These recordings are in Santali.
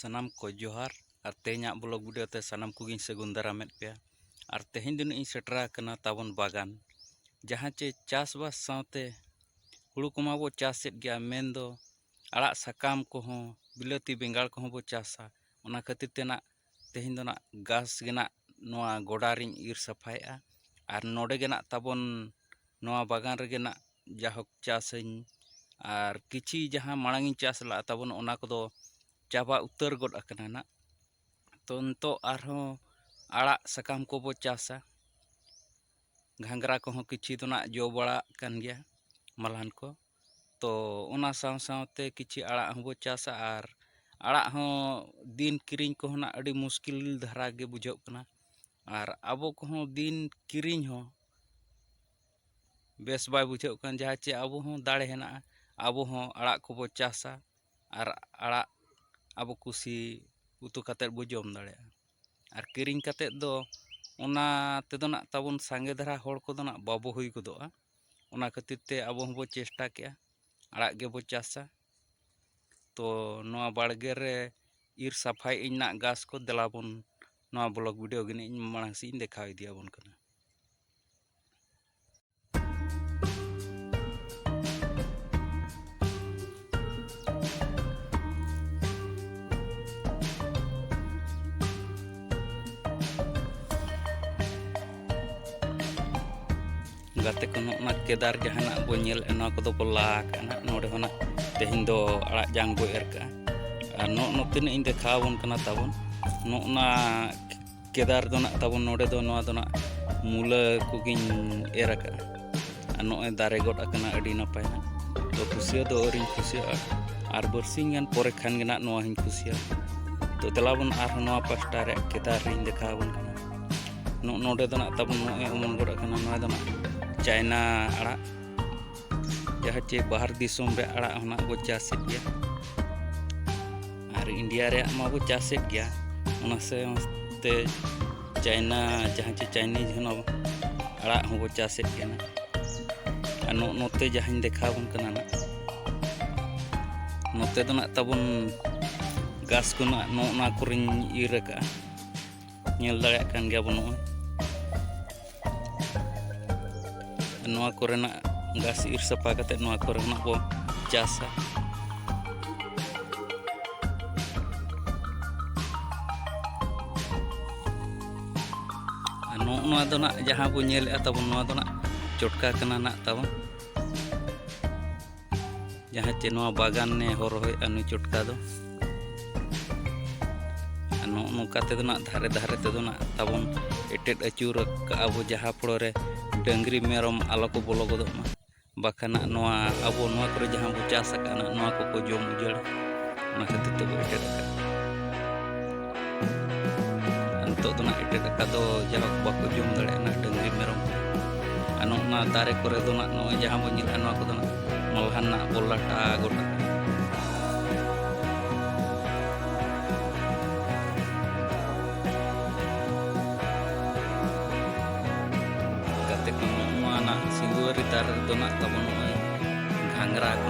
ᱥᱟᱱᱟᱢ ᱠᱚ ᱡᱚᱦᱟᱨ ᱟᱨ ᱛᱮᱦᱮᱧᱟᱜ ᱵᱞᱚᱜ ᱵᱷᱤᱰᱤᱭᱳ ᱛᱮ ᱥᱟᱱᱟᱢ ᱠᱚᱜᱤᱧ ᱥᱟᱹᱜᱩᱱ ᱫᱟᱨᱟᱢᱮᱫ ᱯᱮᱭᱟ ᱟᱨ ᱛᱮᱦᱮᱧ ᱫᱚ ᱤᱧ ᱥᱮᱴᱮᱨ ᱟᱠᱟᱱᱟ ᱛᱟᱵᱚᱱ ᱵᱟᱜᱟᱱ ᱡᱟᱦᱟᱸ ᱪᱮ ᱪᱟᱥᱵᱟᱥ ᱥᱟᱶᱛᱮ ᱦᱩᱲᱩ ᱠᱚᱢᱟ ᱵᱚ ᱪᱟᱥᱮᱫ ᱜᱮᱭᱟ, ᱢᱮᱱᱫᱚ ᱟᱲᱟᱜ ᱥᱟᱠᱟᱢ ᱠᱚᱦᱚᱸ ᱵᱤᱞᱟᱹᱛᱤ ᱵᱮᱸᱜᱟᱲ ᱠᱚᱦᱚᱸ ᱵᱚ ᱪᱟᱥᱟ᱾ ᱚᱱᱟ ᱠᱷᱟᱹᱛᱤᱨ ᱛᱮ ᱛᱮᱦᱮᱧ ᱫᱚ ᱜᱷᱟᱥ ᱜᱮ ᱱᱚᱣᱟ ᱜᱚᱰᱟ ᱨᱤᱧ ᱤᱨ ᱥᱟᱯᱷᱟᱭᱮᱜᱼᱟ ᱟᱨ ᱱᱚᱰᱮ ᱜᱮ ᱛᱟᱵᱚᱱ ᱱᱚᱣᱟ ᱵᱟᱜᱟᱱ ᱨᱮᱜᱮ ᱡᱟᱦᱳᱠ ᱪᱟᱥᱟᱹᱧ ᱟᱨ ᱠᱤᱪᱷᱤ ᱡᱟᱦᱟᱸ ᱢᱟᱲᱟᱝ ᱤᱧ ᱪᱟᱥ ᱞᱟᱜᱼᱟ ᱛᱟᱵᱚᱱ ᱚᱱᱟ ᱠᱚᱫᱚ ᱪᱟᱵᱟ ᱩᱛᱟᱹᱨ ᱜᱚᱫ ᱟᱠᱟᱱᱟ ᱛᱚ ᱱᱤᱛᱚᱜ ᱟᱨᱦᱚᱸ ᱟᱲᱟᱜ ᱥᱟᱠᱟᱢ ᱠᱚᱵᱚ ᱪᱟᱥᱟ᱾ ᱜᱷᱟᱸᱜᱽᱨᱟ ᱠᱚᱦᱚᱸ ᱠᱤᱪᱷᱤ ᱫᱚ ᱡᱚ ᱵᱟᱲᱟᱜ ᱠᱟᱱ ᱜᱮᱭᱟ ᱢᱟᱞᱦᱟᱱ ᱠᱚ, ᱛᱚ ᱚᱱᱟ ᱥᱟᱶ ᱥᱟᱶᱛᱮ ᱠᱤᱪᱷᱤ ᱟᱲᱟᱜ ᱦᱚᱸᱵᱚ ᱪᱟᱥᱟ ᱟᱨ ᱟᱲᱟᱜ ᱦᱚᱸ ᱫᱤᱱ ᱠᱤᱨᱤᱧ ᱠᱚᱦᱚᱸ ᱟᱹᱰᱤ ᱢᱩᱥᱠᱤᱞ ᱫᱷᱟᱨᱟ ᱜᱮ ᱵᱩᱡᱷᱟᱹᱜ ᱠᱟᱱᱟ ᱟᱨ ᱟᱵᱚ ᱠᱚᱦᱚᱸ ᱫᱤᱱ ᱠᱤᱨᱤᱧ ᱦᱚᱸ ᱵᱮᱥ ᱵᱟᱭ ᱵᱩᱡᱷᱟᱹᱜ ᱠᱟᱱ, ᱡᱟᱦᱟᱸ ᱪᱮ ᱟᱵᱚ ᱦᱚᱸ ᱫᱟᱲᱮ ᱦᱮᱱᱟᱜᱼᱟ, ᱟᱵᱚ ᱦᱚᱸ 아ᱲᱟᱜ ᱠᱚᱵᱚ ᱪᱟᱥᱟ ᱟᱨ ᱟᱲᱟᱜ ᱟᱵᱚ ᱠᱩᱥᱤ ᱩᱛᱩ ᱠᱟᱛᱮᱫ ᱵᱚ ᱡᱚᱢ ᱫᱟᱲᱮᱭᱟᱜᱼᱟ᱾ ᱟᱨ ᱠᱤᱨᱤᱧ ᱠᱟᱛᱮᱫ ᱫᱚ ᱚᱱᱟ ᱛᱮᱫᱚ ᱛᱟᱵᱚᱱ ᱥᱟᱸᱜᱮ ᱫᱷᱟᱨᱟ ᱦᱚᱲ ᱠᱚᱫᱚ ᱵᱟᱵᱚ ᱦᱩᱭ ᱜᱚᱫᱚᱜᱼᱟ᱾ ᱚᱱᱟ ᱠᱷᱟᱹᱛᱤᱨ ᱛᱮ ᱟᱵᱚ ᱦᱚᱸᱵᱚ ᱪᱮᱥᱴᱟ ᱠᱮᱜᱼᱟ ᱟᱲᱟᱜ ᱜᱮᱵᱚ ᱪᱟᱥᱟ᱾ ᱛᱚ ᱱᱚᱣᱟ ᱵᱟᱲᱜᱮ ᱨᱮ ᱤᱨ ᱥᱟᱯᱷᱟᱭᱮᱜ ᱟᱹᱧ ᱜᱷᱟᱥ ᱠᱚ, ᱫᱮᱞᱟᱵᱚᱱ ᱱᱚᱣᱟ ᱵᱞᱚᱜ ᱵᱷᱤᱰᱤᱭᱳ ᱜᱮ ᱤᱧ ᱢᱟᱲᱟᱝ ᱥᱮᱫ ᱤᱧ ᱫᱮᱠᱷᱟᱣ ᱤᱫᱤᱭᱟᱵᱚᱱ ᱠᱟᱱᱟ᱾ ᱜᱟᱛᱮ ᱠᱚ ᱱᱚᱜᱼᱚ ᱠᱮᱫᱟᱨ ᱡᱟᱦᱟᱱᱟᱜ ᱵᱚ ᱧᱮᱞᱮᱫᱼᱟ ᱱᱚᱣᱟ ᱠᱚᱫᱚ ᱵᱚ ᱞᱟ ᱠᱟᱜᱼᱟ ᱱᱚᱰᱮ ᱦᱚᱸ ᱛᱮᱦᱮᱧ ᱫᱚ ᱟᱲᱟᱜ ᱡᱟᱝ ᱵᱚ ᱮᱨ ᱠᱟᱜᱼᱟ ᱟᱨ ᱱᱚᱛᱮ ᱤᱧ ᱫᱮᱠᱷᱟᱣ ᱟᱵᱚᱱ ᱠᱟᱱᱟ ᱛᱟᱵᱚᱱ ᱱᱚᱜᱼᱱᱟ ᱠᱮᱫᱟᱨ ᱫᱚ ᱛᱟᱵᱚᱱ ᱱᱚᱰᱮ ᱫᱚ ᱱᱚᱣᱟ ᱫᱚ ᱢᱩᱞᱟᱹ ᱠᱚᱜᱤᱧ ᱮᱨ ᱟᱠᱟᱜᱼᱟ ᱟᱨ ᱱᱚᱜᱼᱚᱭ ᱫᱟᱨᱮ ᱜᱚᱫ ᱟᱠᱟᱱᱟ ᱟᱹᱰᱤ ᱱᱟᱯᱟᱭ ᱛᱚ ᱠᱩᱥᱤᱭᱟᱹ ᱫᱚ ᱟᱹᱣᱨᱤᱧ ᱠᱩᱥᱤᱭᱟᱜᱼᱟ ᱟᱨ ᱵᱟᱨᱥᱤᱧ ᱜᱟᱱ ᱯᱚᱨᱮ ᱠᱷᱟᱱ ᱜᱮ ᱱᱚᱣᱟ ᱦᱚᱧ ᱠᱩᱥᱤᱭᱟᱜᱼᱟ᱾ ᱛᱚ ᱫᱮᱞᱟᱵᱚᱱ ᱟᱨᱦᱚᱸ ᱱᱚᱣᱟ ᱯᱟᱥᱴᱟ ᱨᱮᱭᱟᱜ ᱠᱮᱫᱟᱨ ᱨᱤᱧ ᱫᱮᱠᱷᱟᱣ ᱟᱵᱚᱱ ᱠᱟᱱᱟ᱾ ᱱᱚᱰᱮ ᱫᱚ ᱛᱟᱵᱚᱱ ᱱᱚᱜᱼᱚᱭ ᱚᱢᱚᱱ ᱜᱚᱫ ᱟᱠᱟᱱᱟ, ᱱᱚᱣᱟ ᱫᱚ ᱪᱟᱭᱱᱟ ᱟᱲᱟᱜ, ᱡᱟᱦᱟᱸ ᱪᱮ ᱵᱟᱦᱟᱨ ᱫᱤᱥᱚᱢ ᱨᱮ ᱟᱲᱟᱜ ᱦᱚᱸ ᱵᱚ ᱪᱟᱥᱮᱫ ᱜᱮᱭᱟ ᱟᱨ ᱤᱱᱰᱤᱭᱟ ᱨᱮᱭᱟᱜ ᱢᱟᱵᱚ ᱪᱟᱥᱮᱫ ᱜᱮᱭᱟ᱾ ᱚᱱᱟ ᱥᱟᱶᱛᱮ ᱪᱟᱭᱱᱟ ᱡᱟᱦᱟᱸ ᱪᱮ ᱪᱟᱭᱱᱤᱡᱽ ᱦᱚᱸ ᱟᱲᱟᱜ ᱦᱚᱸᱵᱚ ᱪᱟᱥᱮᱫ ᱜᱮᱭᱟ ᱟᱨ ᱱᱚᱛᱮ ᱡᱟᱦᱟᱸᱧ ᱫᱮᱠᱷᱟᱣ ᱟᱵᱚᱱ ᱠᱟᱱᱟ ᱱᱚᱛᱮ ᱫᱚ ᱛᱟᱵᱚᱱ ᱜᱷᱟᱥ ᱠᱚ ᱱᱚᱣᱟ ᱠᱚᱨᱮᱧ ᱤᱨ ᱟᱠᱟᱜᱼᱟ, ᱧᱮᱞ ᱫᱟᱲᱮᱭᱟᱜ ᱠᱟᱱ ᱜᱮᱭᱟᱵᱚᱱ ᱱᱚᱜᱼᱚᱭ ᱱᱚᱣᱟ ᱠᱚᱨᱮᱱᱟᱜ ᱜᱷᱟᱥ ᱤᱨ ᱥᱟᱯᱷᱟ ᱠᱟᱛᱮᱫ ᱱᱚᱣᱟ ᱠᱚᱨᱮᱱᱟᱜ ᱵᱚ ᱪᱟᱥᱟ᱾ ᱟᱨ ᱱᱚᱣᱟ ᱫᱚ ᱡᱟᱦᱟᱸ ᱵᱚ ᱧᱮᱞᱮᱫᱼᱟ ᱛᱟᱵᱚᱱ ᱱᱚᱣᱟ ᱫᱚ ᱪᱚᱴᱠᱟ ᱠᱟᱱᱟ ᱛᱟᱵᱚᱱ, ᱡᱟᱦᱟᱸ ᱪᱮ ᱱᱚᱣᱟ ᱵᱟᱜᱟᱱᱮ ᱦᱚᱨᱚᱭᱮᱫᱼᱟ ᱱᱩᱭ ᱪᱚᱴᱠᱟ ᱫᱚ ᱟᱨ ᱱᱚᱝᱠᱟ ᱛᱮᱫᱚ ᱫᱷᱟᱨᱮ ᱫᱷᱟᱨᱮ ᱛᱮᱫᱚ ᱛᱟᱵᱚᱱ ᱮᱴᱮᱫ ᱟᱹᱪᱩᱨ ᱠᱟᱜᱼᱟ ᱵᱚ, ᱡᱟᱦᱟᱸ ᱯᱷᱳᱲᱳ ᱨᱮ ᱰᱟᱹᱝᱨᱤ ᱢᱮᱨᱚᱢ ᱟᱞᱚ ᱠᱚ ᱵᱚᱞᱚ ᱜᱚᱫᱚᱜ ᱢᱟ, ᱵᱟᱠᱷᱟᱱ ᱱᱚᱣᱟ ᱟᱵᱚ ᱱᱚᱣᱟ ᱠᱚᱨᱮ ᱡᱟᱦᱟᱸ ᱵᱚ ᱪᱟᱥ ᱟᱠᱟᱫᱼᱟ ᱱᱚᱣᱟ ᱠᱚᱠᱚ ᱡᱚᱢ ᱩᱡᱟᱹᱲᱟ᱾ ᱚᱱᱟ ᱠᱷᱟᱹᱛᱤᱨ ᱛᱮᱵᱚ ᱮᱴᱮᱫ ᱟᱠᱟᱫᱼᱟ ᱟᱨ ᱱᱤᱛᱚᱜ ᱫᱚ ᱮᱴᱮᱫ ᱟᱠᱟᱫ ᱫᱚ ᱡᱟᱦᱳᱠ ᱵᱟᱠᱚ ᱡᱚᱢ ᱫᱟᱲᱮᱭᱟᱜᱼᱟ ᱰᱟᱹᱝᱨᱤ ᱢᱮᱨᱚᱢ ᱠᱚ᱾ ᱟᱨ ᱱᱚᱜᱼᱱᱟ ᱫᱟᱨᱮ ᱠᱚᱨᱮ ᱫᱚ ᱱᱚᱜᱼᱚᱭ ᱡᱟᱦᱟᱸ ᱵᱚᱱ ᱧᱮᱞᱮᱫᱼᱟ ᱱᱚᱣᱟ ᱠᱚᱫᱚ ᱢᱟᱞᱦᱟᱱ ᱵᱚ ᱞᱟᱴᱟ ᱜᱚᱫ ᱟᱠᱟᱜᱼᱟ᱾ ᱜᱟᱛᱮ ᱠᱚ ᱱᱚᱣᱟ ᱥᱤᱸᱫᱩᱣᱟᱹᱨᱤ ᱫᱟᱨᱮ ᱨᱮᱫᱚ ᱛᱟᱵᱚᱱ ᱱᱚᱜᱼᱚᱭ ᱜᱷᱟᱸᱜᱽᱨᱟ ᱠᱚ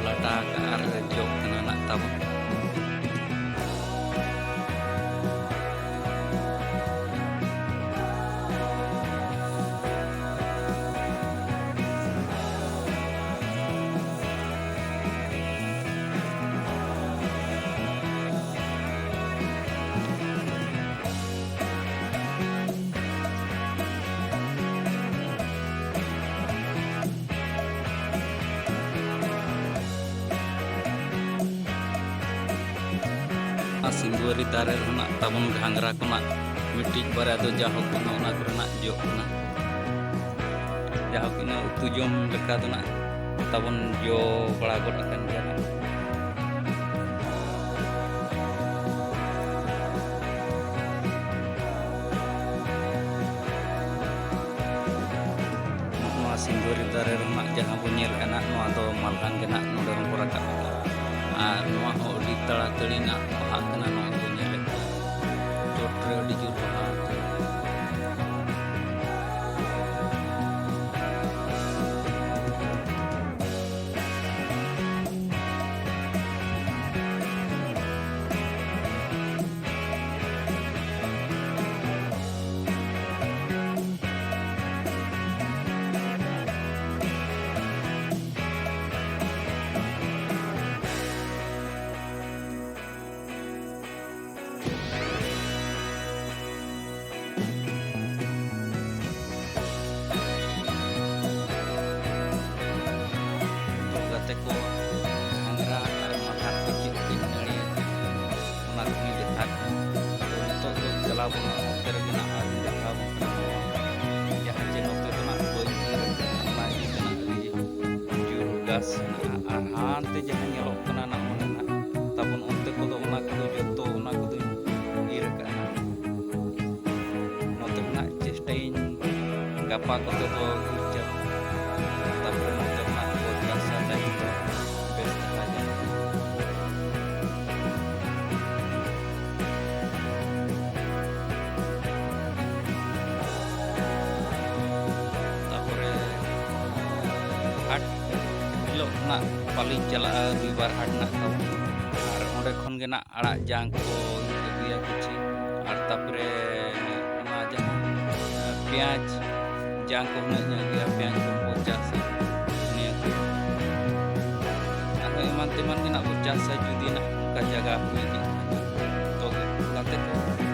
ᱞᱟᱴᱟ ᱟᱠᱟᱜᱼᱟ ᱟᱨ ᱡᱚᱜ ᱠᱟᱱᱟ ᱛᱟᱵᱚᱱ᱾ ᱥᱤᱸᱫᱩᱣᱟᱹᱨᱤ ᱫᱟᱨᱮ ᱨᱮᱱᱟᱜ ᱛᱟᱵᱚᱱ ᱜᱷᱟᱸᱜᱽᱨᱟ ᱠᱷᱚᱱᱟᱜ ᱢᱤᱫᱴᱤᱡ ᱵᱟᱨᱭᱟ ᱫᱚ ᱡᱟᱦᱳᱠ ᱚᱱᱟ ᱠᱚᱨᱮᱱᱟᱜ ᱡᱚᱜ ᱠᱟᱱᱟ, ᱡᱟᱦᱳᱠ ᱤᱱᱟᱹ ᱩᱛᱩ ᱡᱚᱢ ᱞᱮᱠᱟ ᱫᱚ ᱛᱟᱵᱚᱱ ᱡᱚ ᱵᱟᱲᱟ ᱜᱚᱫ ᱟᱠᱟᱱ ᱜᱮᱭᱟ ᱱᱚᱣᱟ ᱥᱤᱸᱫᱩᱣᱟᱹᱨᱤ ᱫᱟᱨᱮ ᱨᱮᱱᱟᱜ ᱡᱟᱦᱟᱸ ᱵᱚᱱ ᱧᱮᱞᱮᱫᱼᱟ ᱱᱚᱣᱟ ᱫᱚ ᱢᱟᱞᱦᱟᱱ ᱜᱮ ᱱᱚᱰᱮ ᱦᱚᱸ ᱵᱚ ᱨᱟᱠᱟᱵ ᱟᱠᱟᱜᱼᱟ ᱟᱨ ᱱᱚᱣᱟ ᱦᱚᱸ ᱟᱹᱰᱤ ᱛᱟᱲᱟᱛᱟᱹᱲᱤ ᱵᱟᱦᱟᱜ ᱠᱟᱱᱟ᱾ ᱱᱚᱣᱟ ᱵᱚ ᱧᱮᱞᱮᱫ ᱪᱚᱴ ᱨᱮ ᱟᱹᱰᱤ ᱡᱳᱨ ᱵᱟᱦᱟ ᱟᱠᱟᱱᱟ᱾ ᱛᱟᱵᱚᱱ ᱚᱱᱛᱮ ᱨᱮᱜᱮ ᱱᱟᱜ ᱟᱨ ᱫᱮᱠᱷᱟᱣ ᱵᱚᱱ ᱠᱟᱱᱟ ᱡᱟᱦᱟᱸ ᱡᱮ ᱱᱚᱛᱮ ᱫᱚ ᱱᱟᱜ ᱵᱟᱹᱧ ᱧᱮᱞ ᱚᱱᱟ ᱤᱫᱤ ᱛᱮᱱᱟᱜ ᱟᱹᱰᱤ ᱡᱳᱨ ᱜᱟᱥ ᱦᱮᱱᱟᱜᱼᱟ ᱟᱨ ᱦᱟᱱᱛᱮ ᱡᱟᱦᱟᱸ ᱧᱮᱞᱚᱜ ᱠᱟᱱᱟ ᱱᱟᱜ ᱚᱱᱮ ᱱᱟᱜ ᱛᱟᱵᱚᱱ ᱚᱱᱛᱮ ᱠᱚᱫᱚ ᱚᱱᱟ ᱠᱚᱫᱚ ᱡᱚᱛᱚ ᱚᱱᱟ ᱠᱚᱫᱚᱧ ᱤᱨ ᱠᱟᱜᱼᱟ ᱱᱚᱛᱮ ᱦᱚᱸ ᱱᱟᱜ ᱪᱮᱥᱴᱟᱭᱟᱹᱧ ᱜᱟᱯᱟ ᱠᱚᱛᱮ ᱫᱚ ᱤᱨ ᱪᱟᱵᱟ ᱛᱟᱯᱚᱨᱮ ᱱᱚᱛᱮ ᱦᱚᱸ ᱱᱟᱜ ᱠᱚ ᱪᱟᱥᱟ ᱛᱟᱭᱚᱢ ᱫᱚ ᱵᱮᱥ ᱫᱷᱟᱨᱟ ᱜᱮ ᱛᱟᱯᱚᱨᱮ ᱦᱟᱴ ᱦᱤᱞᱳᱜ ᱠᱷᱚᱱᱟᱜ ᱯᱟᱞᱤᱧ ᱪᱟᱞᱟᱜᱼᱟ ᱨᱚᱵᱤᱵᱟᱨ ᱦᱟᱴ ᱦᱮᱱᱟᱜ ᱛᱟᱵᱚᱱ ᱟᱨ ᱚᱸᱰᱮ ᱠᱷᱚᱱ ᱜᱮ ᱱᱟᱜ ᱟᱲᱟᱜ ᱡᱟᱝ ᱠᱚ ᱟᱹᱜᱩᱭᱟ ᱠᱤᱪᱷᱤ ᱟᱨ ᱛᱟᱯᱚᱨᱮ ᱚᱱᱟ ᱡᱟᱦᱟᱸ ᱯᱮᱸᱭᱟᱡᱽ ᱡᱟᱝ ko hunak nya dia pian ko bocah sa dunia ko eman teman nak bocah sa judi nak ka jaga hui ni to late ko